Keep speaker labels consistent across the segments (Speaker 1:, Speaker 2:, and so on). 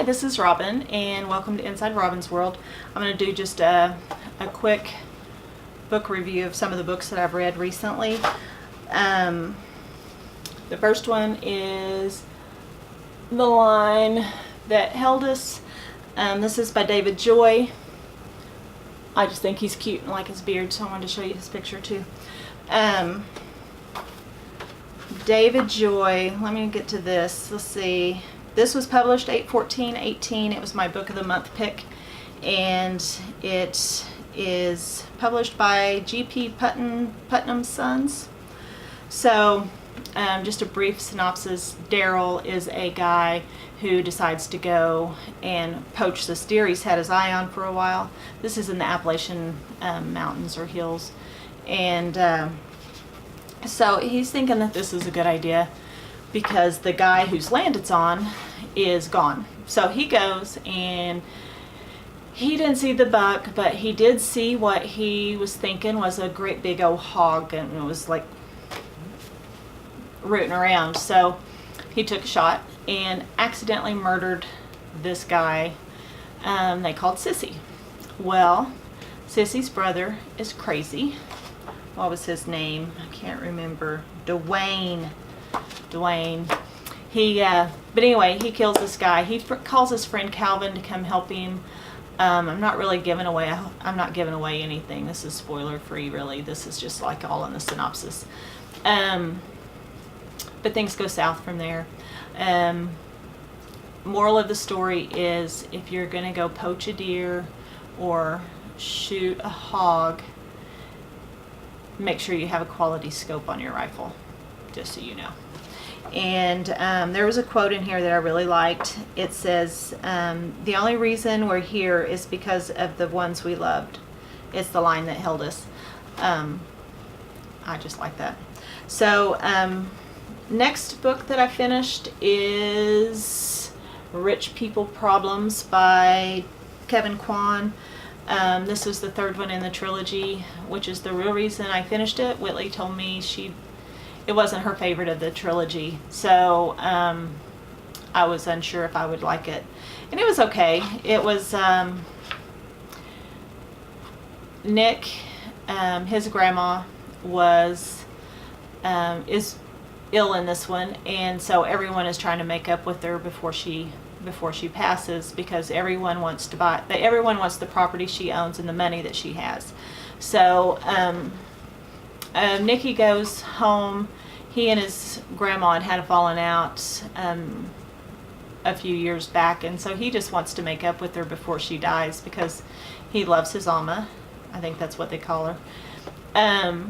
Speaker 1: this is Robin, and welcome to Inside Robin's World. I'm going to do just a quick book review of some of the books that I've read recently. The first one is The Line That Held Us. This is by David Joy. I just think he's cute and like his beard, so I wanted to show you his picture too. David Joy, let me get to this. Let's see. This was published 8/14/18. It was my book of the month pick, and it is published by G.P. Putnam Sons. So, just a brief synopsis. Daryl is a guy who decides to go and poach this deer he's had his eye on for a while. This is in the Appalachian mountains or hills, and so he's thinking that this is a good idea because the guy whose land it's on is gone. So he goes, and he didn't see the buck, but he did see what he was thinking was a great big old hog, and it was like rooting around. So he took a shot and accidentally murdered this guy they called Sissy. Well, Sissy's brother is crazy. What was his name? I can't remember. Dwayne. But anyway, he kills this guy. He calls his friend Calvin to come help him. I'm not giving away anything. This is spoiler free, really. This is just like all in the synopsis. But things go south from there. Moral of the story is, if you're going to go poach a deer or shoot a hog, make sure you have a quality scope on your rifle, just so you know. And there was a quote in here that I really liked. It says, the only reason we're here is because of the ones we loved. It's the line that held us. I just like that. So next book that I finished is Rich People Problems by Kevin Kwan. This was the third one in the trilogy, which is the real reason I finished it. Whitley told me it wasn't her favorite of the trilogy, so I was unsure if I would like it, and it was okay. It was Nick, his grandma is ill in this one, and so everyone is trying to make up with her before she passes, because everyone wants the property she owns and the money that she has. So Nicky goes home. He and his grandma had fallen out a few years back, and so he just wants to make up with her before she dies because he loves his Alma. I think that's what they call her. I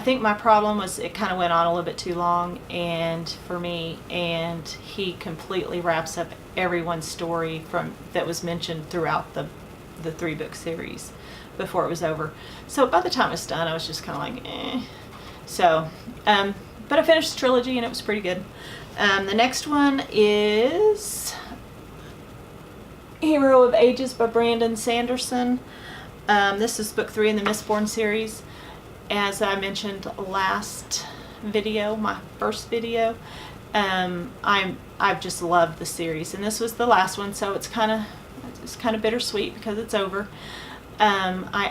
Speaker 1: think my problem was it kind of went on a little bit too long, and for me, and he completely wraps up everyone's story that was mentioned throughout the 3-book series before it was over. So by the time it was done, I was just kind of like, eh. So, but I finished the trilogy and it was pretty good. The next one is Hero of Ages by Brandon Sanderson. This is book 3 in the Mistborn series. As I mentioned last video, my first video, I've just loved the series, and this was the last one, so it's kind of bittersweet because it's over. I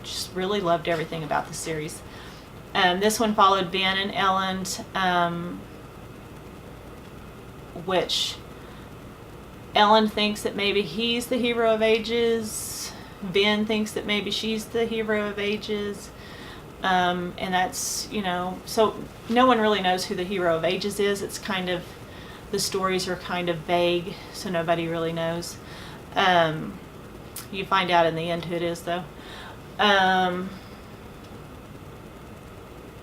Speaker 1: just really loved everything about the series. This one followed Ben and Elend, which Elend thinks that maybe he's the hero of ages. Ben thinks that maybe she's the hero of ages. And that's, so no one really knows who the hero of ages is. It's kind of, the stories are kind of vague, so nobody really knows. You find out in the end who it is, though. I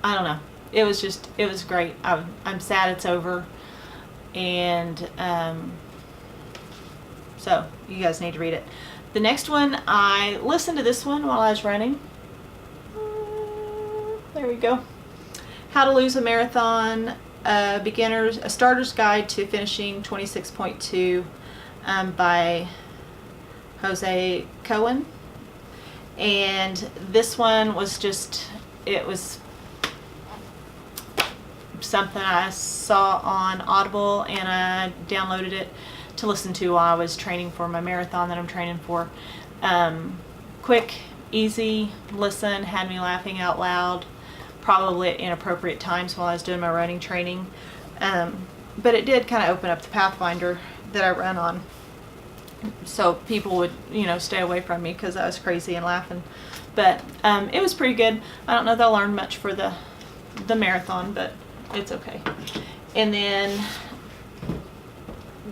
Speaker 1: don't know. It was great. I'm sad it's over. And so you guys need to read it. The next one, I listened to this one while I was running. There we go. How to Lose a Marathon, a starter's guide to finishing 26.2 by Jose Cohen. And this one was just, it was something I saw on Audible, and I downloaded it to listen to while I was training for my marathon that I'm training for. Quick, easy listen, had me laughing out loud, probably at inappropriate times while I was doing my running training. But it did kind of open up the Pathfinder that I run on, so people would, stay away from me because I was crazy and laughing. But it was pretty good. I don't know that I'll learn much for the marathon, but it's okay. And then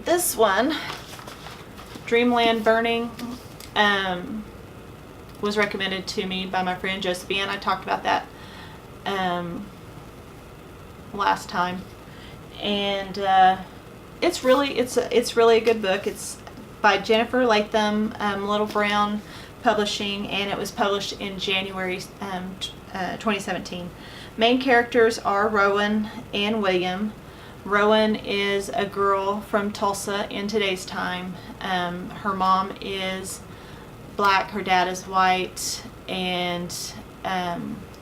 Speaker 1: this one, Dreamland Burning, was recommended to me by my friend Josephine. I talked about that last time, and it's really a good book. It's by Jennifer Latham, Little Brown Publishing, and it was published in January 2017. Main characters are Rowan and William. Rowan is a girl from Tulsa in today's time. Her mom is black, her dad is white, and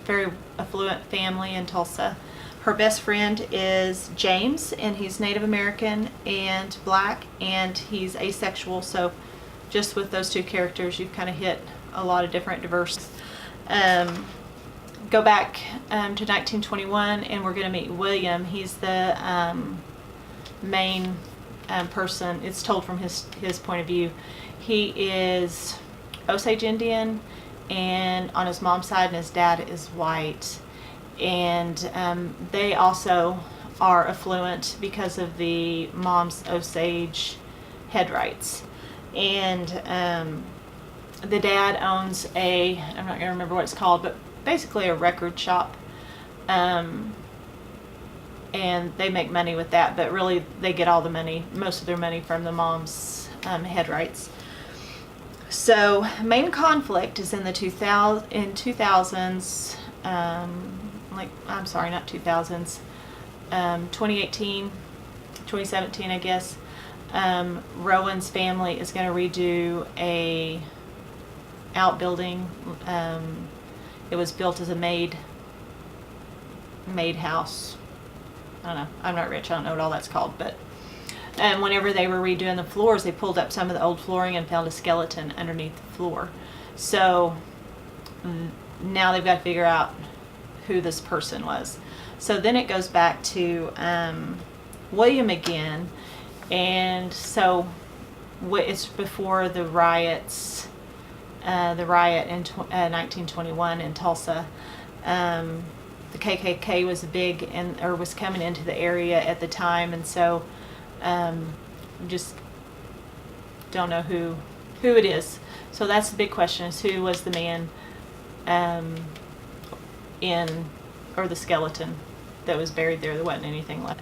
Speaker 1: very affluent family in Tulsa. Her best friend is James, and he's Native American and black, and he's asexual. So just with those two characters, you've kind of hit a lot of different diverse. Go back to 1921, and we're going to meet William. He's the main person. It's told from his point of view. He is Osage Indian, and on his mom's side, and his dad is white. And they also are affluent because of the mom's Osage head rights. And the dad owns I'm not going to remember what it's called, but basically a record shop. And they make money with that, but really they get all the money, most of their money, from the mom's head rights. So main conflict is in the 2000s, I'm sorry, not 2000s, 2018, 2017, I guess. Rowan's family is going to redo a outbuilding. It was built as a maid house. I don't know. I'm not rich. I don't know what all that's called. But whenever they were redoing the floors, they pulled up some of the old flooring and found a skeleton underneath the floor. So now they've got to figure out who this person was. So then it goes back to William again, and so it's before the riots, the riot in 1921 in Tulsa. The KKK was big or was coming into the area at the time, and so just don't know who it is. So that's the big question: is who was the man or the skeleton that was buried there? There wasn't anything left.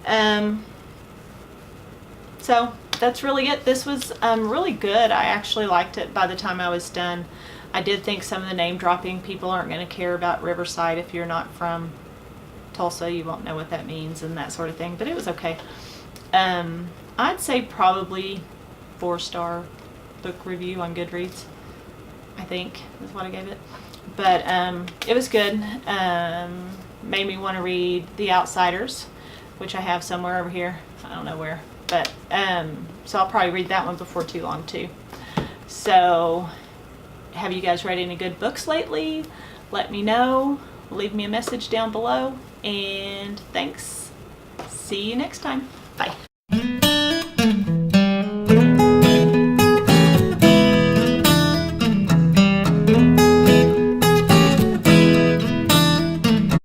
Speaker 1: So that's really it. This was really good. I actually liked it by the time I was done. I did think some of the name dropping, people aren't going to care about Riverside. If you're not from Tulsa, you won't know what that means and that sort of thing, but it was okay. I'd say probably 4-star book review on Goodreads, I think is what I gave it. But it was good. Made me want to read The Outsiders, which I have somewhere over here. I don't know where, but so I'll probably read that one before too long too. So have you guys read any good books lately? Let me know. Leave me a message down below, and thanks. See you next time. Bye.